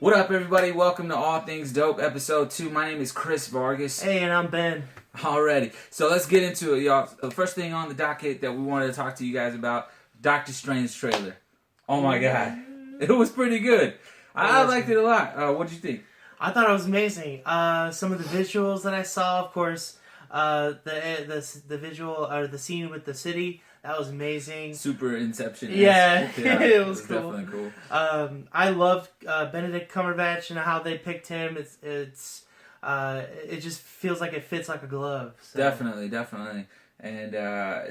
What up, everybody? Welcome to All Things Dope, Episode 2. My name is Chris Vargas. Hey, and I'm Ben. Alrighty, so let's get into it, y'all. The first thing on the docket that we wanted to talk to you guys about, Doctor Strange trailer. Oh my god, it was pretty good. I liked it a lot. What did you think? I thought it was amazing. Some of the visuals that I saw, of course, the visual or the scene with the city, that was amazing. Super Inception. Yeah, it was cool. Definitely cool. I loved Benedict Cumberbatch and how they picked him. It just feels like it fits like a glove. So. Definitely. And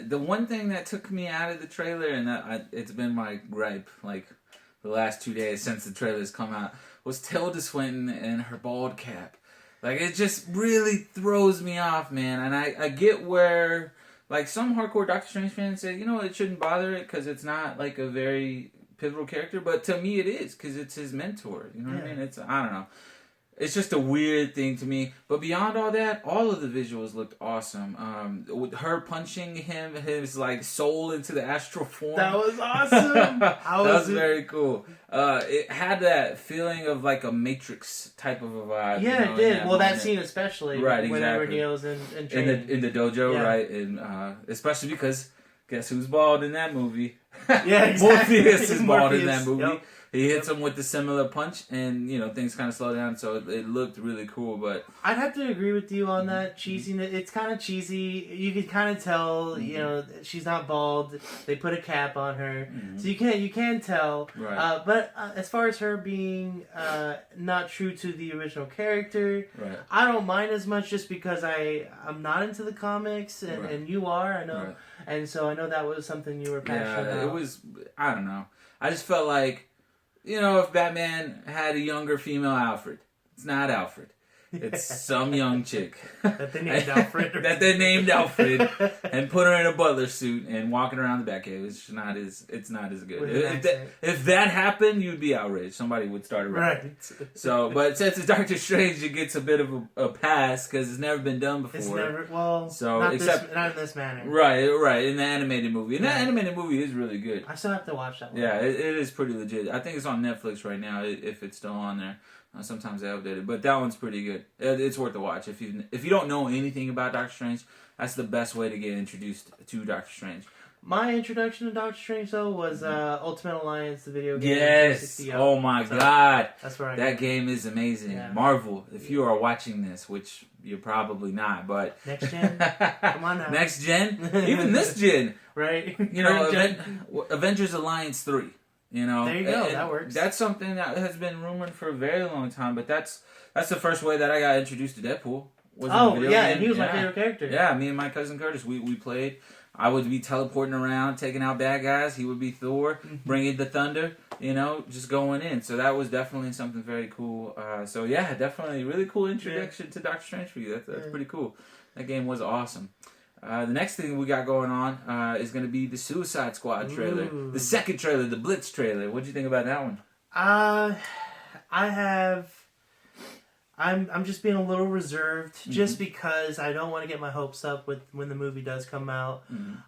the one thing that took me out of the trailer, and it's been my gripe like the last 2 days since the trailer's come out, was Tilda Swinton and her bald cap. Like, it just really throws me off, man. And I get where, like, some hardcore Doctor Strange fans say, you know, it shouldn't bother it because it's not, like, a very pivotal character. But to me, it is because it's his mentor. You know what I mean? I don't know. It's just a weird thing to me. But beyond all that, all of the visuals looked awesome. With her punching him, his like soul into the astral form. That was awesome. That was very cool. It had that feeling of like a Matrix type of a vibe. Yeah, you know, it did. that that scene especially. Right, whenever exactly. Neo's in training. In the dojo, yeah. Right? And especially because guess who's bald in that movie? Yeah, exactly. Morpheus is bald in that movie. Yep. He hits him with the similar punch, and things kind of slow down. So it looked really cool. But I'd have to agree with you on that cheesiness. It's kind of cheesy. You can kind of tell. She's not bald. They put a cap on her, so you can tell. Right. But as far as her being not true to the original character, right. I don't mind as much just because I'm not into the comics, and you are. I know, and so I know that was something you were passionate about. It was. I don't know. I just felt like. If Batman had a younger female Alfred, it's not Alfred. It's some young chick. That they named Alfred. And put her in a butler suit and walking around the Batcave. It's not as good. If that happened, you'd be outraged. Somebody would start a riot. Right. So, but since it's Doctor Strange, it gets a bit of a pass because it's never been done before. It's never, not in this manner. Right, in the animated movie. And that animated movie is really good. I still have to watch that one. Yeah, it is pretty legit. I think it's on Netflix right now, if it's still on there. Sometimes they update it, but that one's pretty good. It's worth a watch. If you don't know anything about Doctor Strange, that's the best way to get introduced to Doctor Strange. My introduction to Doctor Strange, though, was Ultimate Alliance, the video game. Yes! Oh my god! That's where that game is amazing. Yeah. Marvel, if you are watching this, which you're probably not, but... Next gen? Come on now. Next gen? Even this gen! Right? Avengers Alliance 3. There you go. That works. That's something that has been rumored for a very long time, but that's the first way that I got introduced to Deadpool. And he was my favorite character. Yeah, me and my cousin Curtis, we played. I would be teleporting around, taking out bad guys. He would be Thor, bringing the thunder, just going in. So that was definitely something very cool. So yeah, definitely really cool introduction to Doctor Strange for you. That's pretty cool. That game was awesome. The next thing we got going on is going to be the Suicide Squad trailer. Ooh. The second trailer, the Blitz trailer. What'd you think about that one? I'm just being a little reserved just because I don't want to get my hopes up when the movie does come out.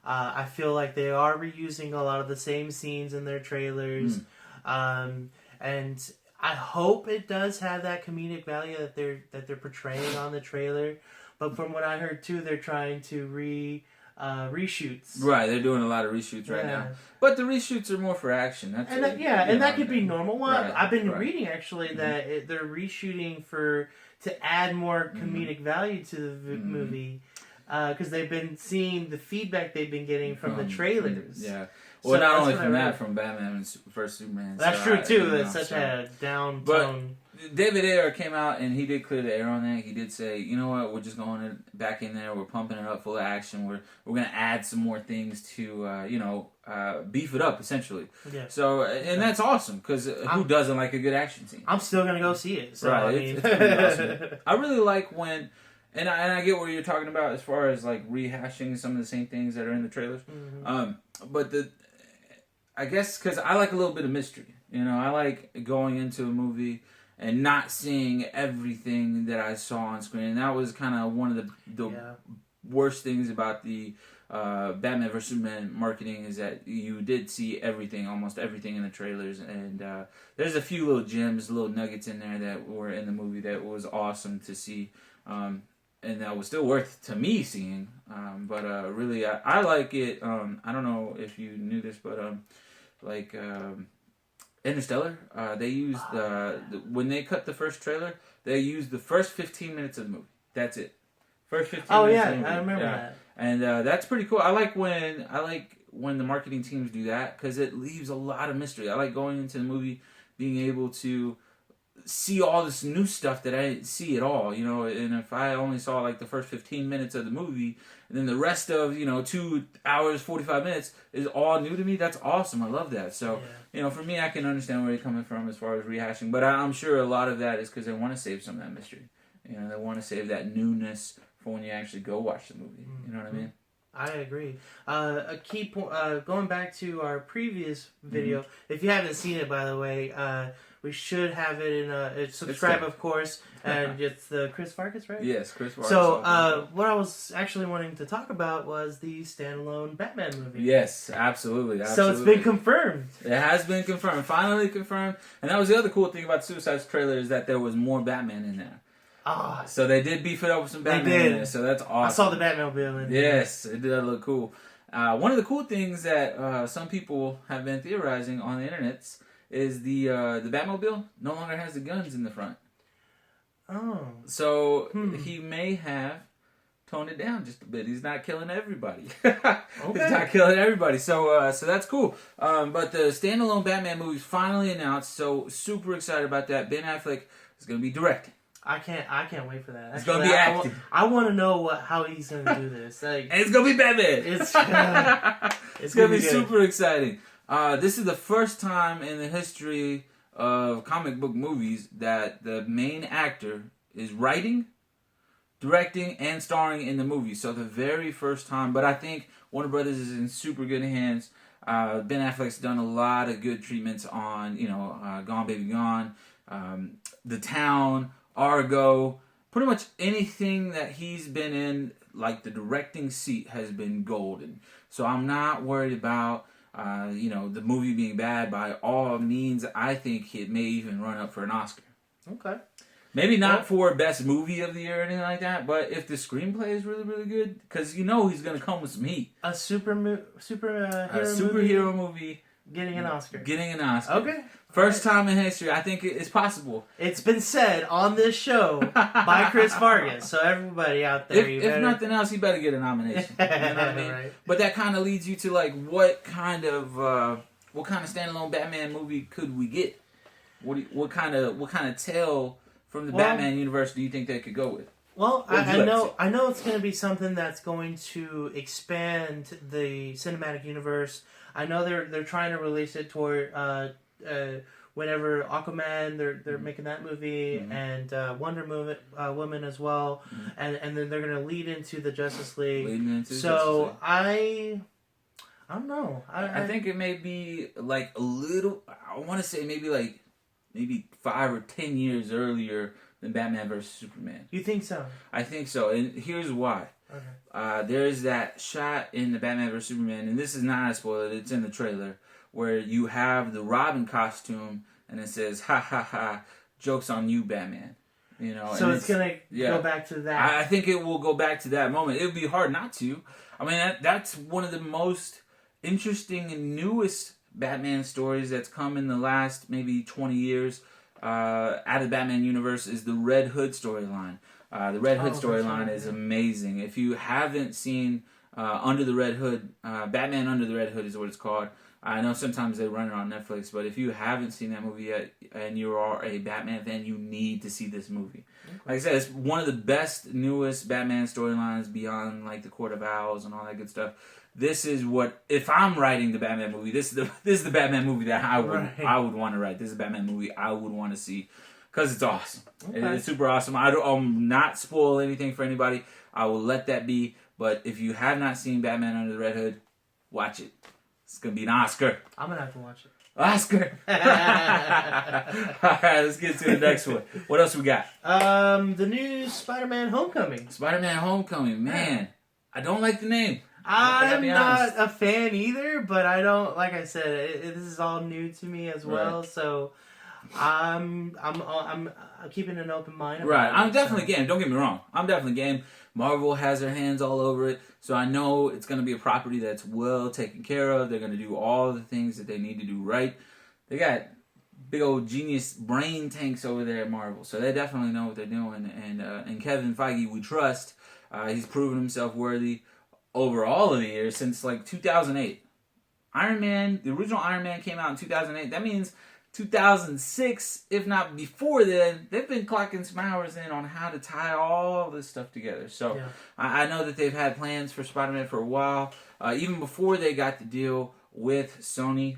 I feel like they are reusing a lot of the same scenes in their trailers. And I hope it does have that comedic value that they're portraying on the trailer. But from what I heard too, they're trying to reshoots. Right, they're doing a lot of reshoots right now. But the reshoots are more for action. That could be normal. Well, I've been reading actually that they're reshooting to add more comedic value to the movie because they've been seeing the feedback they've been getting from the trailers. Well, not only from that, from Batman vs Superman. That's true too. That's such a down tone. David Ayer came out and he did clear the air on that. He did say, you know what, we're just going back in there. We're pumping it up full of action. We're going to add some more things to, beef it up, essentially. Yeah. So, and that's awesome because who doesn't like a good action scene? I'm still going to go see it. So, right. It's pretty awesome. I really like when, and I get what you're talking about as far as like rehashing some of the same things that are in the trailers. But I guess because I like a little bit of mystery. I like going into a movie and not seeing everything that I saw on screen. And that was kind of one of the worst things about the Batman vs Superman marketing is that you did see almost everything in the trailers, and there's a few little gems, little nuggets in there that were in the movie that was awesome to see, and that was still worth to me seeing. But really, I like it. I don't know if you knew this, but like Interstellar, they used when they cut the first trailer, they used the first 15 minutes of the movie. That's it. First 15 minutes of the movie. I remember that. And that's pretty cool. I like when the marketing teams do that because it leaves a lot of mystery. I like going into the movie being able to see all this new stuff that I didn't see at all, you know. And if I only saw like the first 15 minutes of the movie, and then the rest of 2 hours 45 minutes is all new to me, that's awesome. I love that. So for me, I can understand where you're coming from as far as rehashing, but I'm sure a lot of that is because they want to save some of that mystery. They want to save that newness for when you actually go watch the movie. You know what I mean? I agree. A key point, going back to our previous video, if you haven't seen it, by the way, we should have it in subscribe, of course, and it's the Chris Farkas, right? Yes, Chris Farkas. So, what I was actually wanting to talk about was the standalone Batman movie. Yes, absolutely. So it's been confirmed. It has been confirmed, finally confirmed, and that was the other cool thing about the Suicide trailer is that there was more Batman in there. So they did beef it up with some Batman in there, so that's awesome. I saw the Batmobile in there. Yes, it did look cool. One of the cool things that some people have been theorizing on the internets is the Batmobile no longer has the guns in the front. Oh. So he may have toned it down just a bit. He's not killing everybody. Okay. He's not killing everybody. So that's cool. But the standalone Batman movie is finally announced, so super excited about that. Ben Affleck is going to be directing. I can't wait for that. It's gonna be acting. I want to know how he's gonna do this. Like, and it's gonna be Batman. It's gonna be super exciting. This is the first time in the history of comic book movies that the main actor is writing, directing, and starring in the movie. So the very first time. But I think Warner Brothers is in super good hands. Ben Affleck's done a lot of good treatments on Gone Baby Gone, The Town, Argo, pretty much anything that he's been in, like the directing seat has been golden. So I'm not worried about, the movie being bad by all means. I think it may even run up for an Oscar. Okay. Maybe not for best movie of the year or anything like that, but if the screenplay is really, really good, because he's going to come with some heat. A superhero movie. Getting an Oscar. Okay. First time in history. I think it's possible. It's been said on this show by Chris Farkas. So everybody out there, if nothing else, he better get a nomination. You know what I mean? Right. But that kind of leads you to like, what kind of standalone Batman movie could we get? What kind of tale from the Batman universe do you think they could go with? Well, I know it's going to be something that's going to expand the cinematic universe. I know they're trying to release it toward whenever Aquaman they're making that movie, and Wonder Woman as well, and then they're going to lead into the Justice League. I don't know. I think it may be like a little. I want to say maybe 5 or 10 years earlier than Batman vs Superman. You think so? I think so, and here's why. Okay. There's that shot in the Batman vs Superman, and this is not a spoiler, it's in the trailer, where you have the Robin costume, and it says, "Ha ha ha, joke's on you, Batman." So it's gonna go back to that. I think it will go back to that moment. It would be hard not to. I mean, that's one of the most interesting and newest Batman stories that's come in the last maybe 20 years out of the Batman universe is the Red Hood storyline. The Red Hood storyline is amazing. If you haven't seen Under the Red Hood, Batman Under the Red Hood is what it's called. I know sometimes they run it on Netflix, but if you haven't seen that movie yet and you are a Batman fan, you need to see this movie. Okay. Like I said, it's one of the best, newest Batman storylines beyond like the Court of Owls and all that good stuff. This is what, if I'm writing the Batman movie, this is the Batman movie that I would want to write. This is a Batman movie I would want to see because it's awesome. Okay. It's super awesome. I'll not spoil anything for anybody. I will let that be. But if you have not seen Batman Under the Red Hood, watch it. It's going to be an Oscar. I'm going to have to watch it. Oscar! Alright, let's get to the next one. What else we got? The new Spider-Man Homecoming. Spider-Man Homecoming. Man, I don't like the name. I'm not a fan either, but I don't, like I said, this is all new to me as well, right. So I'm keeping an open mind. Right, I'm definitely game. Don't get me wrong, I'm definitely game. Marvel has their hands all over it, so I know it's going to be a property that's well taken care of. They're going to do all the things that they need to do right. They got big old genius brain tanks over there at Marvel, so they definitely know what they're doing. And Kevin Feige, we trust. He's proven himself worthy over all of the years since like 2008. Iron Man, the original Iron Man came out in 2008. That means 2006, if not before then, they've been clocking some hours in on how to tie all this stuff together. So yeah. I know that they've had plans for Spider-Man for a while. Even before they got the deal with Sony,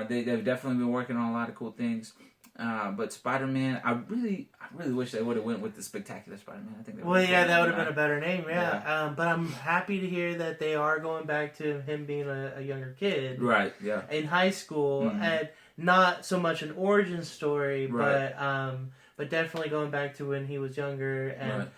they've definitely been working on a lot of cool things. But Spider-Man, I really wish they would have went with the Spectacular Spider-Man. I think that would have been a better name, yeah. But I'm happy to hear that they are going back to him being a younger kid, right? Yeah, in high school, and not so much an origin story, right. but definitely going back to when he was younger. And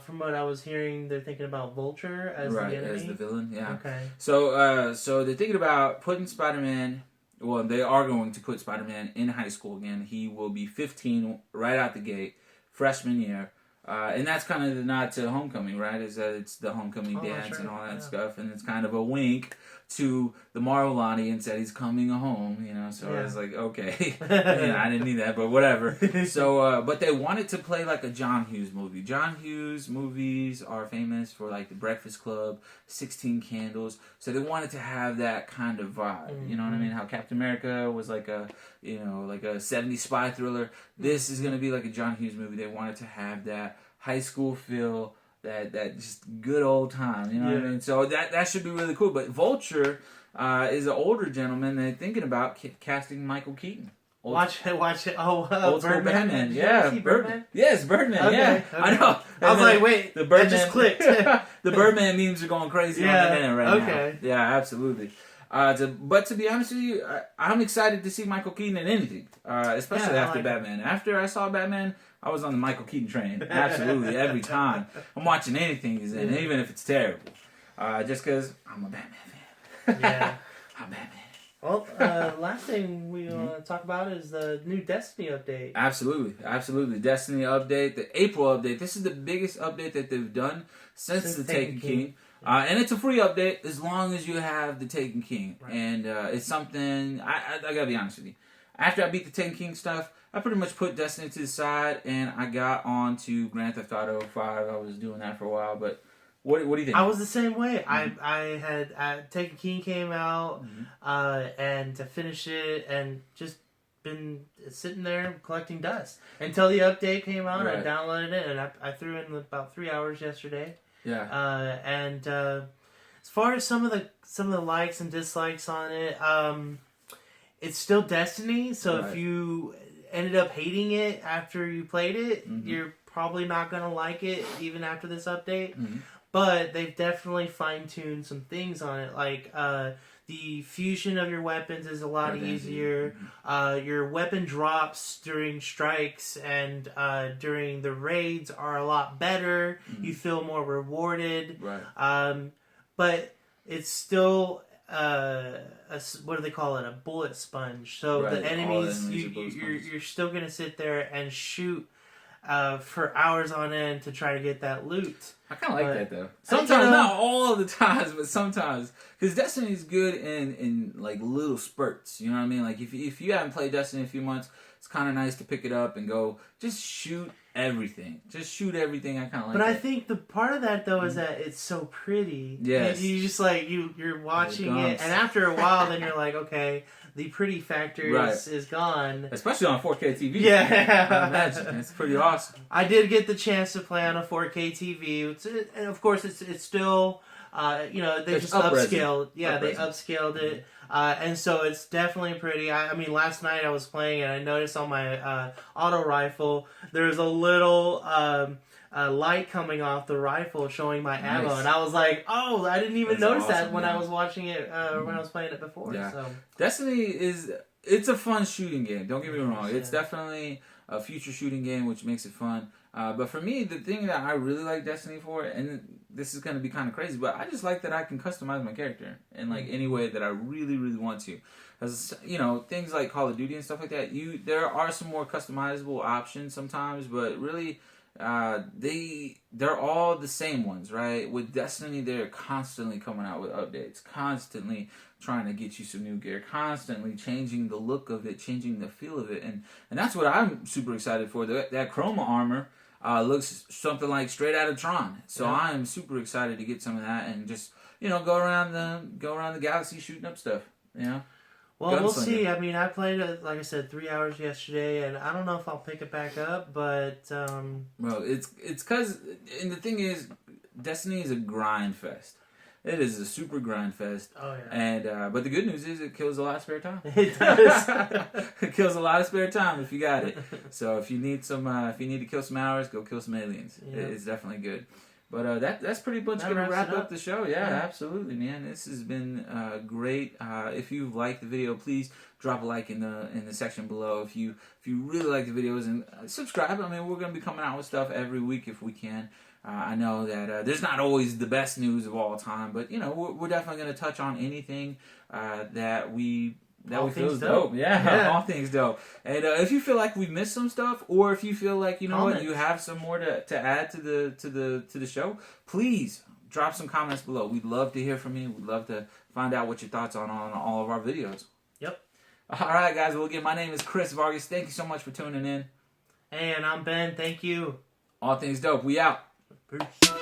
from what I was hearing, they're thinking about Vulture as the enemy, as the villain. Yeah. Okay. So they're thinking about putting Spider-Man. Well, they are going to put Spider-Man in high school again. He will be 15 right out the gate, freshman year. And that's kind of the nod to Homecoming, right? Is that it's the homecoming dance and all that stuff. And it's kind of a wink to the Marvel audience that he's coming home, you know. So it's like, okay. I didn't need that, but whatever. So, but they wanted to play like a John Hughes movie. John Hughes movies are famous for like The Breakfast Club, 16 Candles. So they wanted to have that kind of vibe. Mm-hmm. You know what I mean? How Captain America was like a, like a 70s spy thriller. This is going to be like a John Hughes movie. They wanted to have that high school feel, that just good old time, you know what I mean? So that should be really cool. But Vulture is an older gentleman. They're thinking about casting Michael Keaton. Watch it. Oh, old school Batman. Yeah, Birdman. Yes, Birdman. Okay, yeah, okay. I know. I was like, wait, the Birdman, that just clicked. The Birdman memes are going crazy on the internet right now. Yeah, absolutely. But to be honest with you, I'm excited to see Michael Keaton in anything, especially after Batman. After I saw Batman, I was on the Michael Keaton train. Absolutely, every time. I'm watching anything he's in, even if it's terrible. Just because I'm a Batman fan. Yeah. I'm Batman. Well, last thing we want to talk about is the new Destiny update. Absolutely. Destiny update, the April update. This is the biggest update that they've done since the Taken King. And it's a free update as long as you have the Taken King. Right. And it's something, I gotta be honest with you. After I beat the Taken King stuff, I pretty much put Destiny to the side and I got on to Grand Theft Auto 5. I was doing that for a while, but what do you think? I was the same way. Mm-hmm. I had Taken King came out, and to finish it and just been sitting there collecting dust until the update came out. Right. I downloaded it and I threw in about 3 hours yesterday. Yeah. And as far as some of the likes and dislikes on it, it's still Destiny. So if you ended up hating it after you played it, you're probably not going to like it even after this update. But they've definitely fine-tuned some things on it, like the fusion of your weapons is a lot easier. Your weapon drops during strikes and during the raids are a lot better. You feel more rewarded. Right. But it's still what do they call it? A bullet sponge. So the enemies, you're still gonna sit there and shoot for hours on end to try to get that loot. I kind of like that though. Sometimes, not all the times, but sometimes, because Destiny is good in like little spurts. You know what I mean? Like if you haven't played Destiny in a few months, it's kind of nice to pick it up and go just shoot everything. Just shoot everything. I kind of like. But I think the part of that though is that it's so pretty. Yes. You just like you're watching it, and after a while, then you're like, okay, the pretty factor is gone. Especially on a 4K TV. Yeah. I imagine. It's pretty awesome. I did get the chance to play on a 4K TV. And of course, it's still, they just upscaled. Yeah, they upscaled it. And so it's definitely pretty. I mean, last night I was playing and I noticed on my auto rifle, there's a little light coming off the rifle showing my ammo. And I was like, oh, I didn't even notice that when I was watching it, when I was playing it before. Yeah. So. Destiny it's a fun shooting game. Don't get me wrong. It's definitely a future shooting game, which makes it fun. But for me, the thing that I really like Destiny for, and this is going to be kind of crazy, but I just like that I can customize my character in like any way that I really, really want to. As you know, things like Call of Duty and stuff like that, there are some more customizable options sometimes, but really, they're all the same ones, right? With Destiny, they're constantly coming out with updates, constantly trying to get you some new gear, constantly changing the look of it, changing the feel of it, and that's what I'm super excited for. That Chroma armor looks something like straight out of Tron, so yeah. I'm super excited to get some of that and just go around the galaxy shooting up stuff, Well, we'll see. I mean, I played it, like I said, 3 hours yesterday, and I don't know if I'll pick it back up, but... Well, it's because... And the thing is, Destiny is a grind fest. It is a super grind fest. Oh, yeah. And, but the good news is it kills a lot of spare time. It does. It kills a lot of spare time if you got it. So if you need to kill some hours, go kill some aliens. Yeah. It's definitely good. But that's pretty much going to wrap up the show. Yeah, absolutely, man. This has been great. If you liked the video, please drop a like in the section below. If you really like the videos, and subscribe. I mean, we're going to be coming out with stuff every week if we can. I know that there's not always the best news of all time, but we're definitely going to touch on anything that we feel is dope. Yeah, all things dope. And if you feel like we missed some stuff, or if you feel like you have some more to add to the show, please drop some comments below. We'd love to hear from you. We'd love to find out what your thoughts on all of our videos. Yep. All right, guys. Well, again, my name is Chris Vargas. Thank you so much for tuning in. And I'm Ben. Thank you. All things dope. We out. Peace.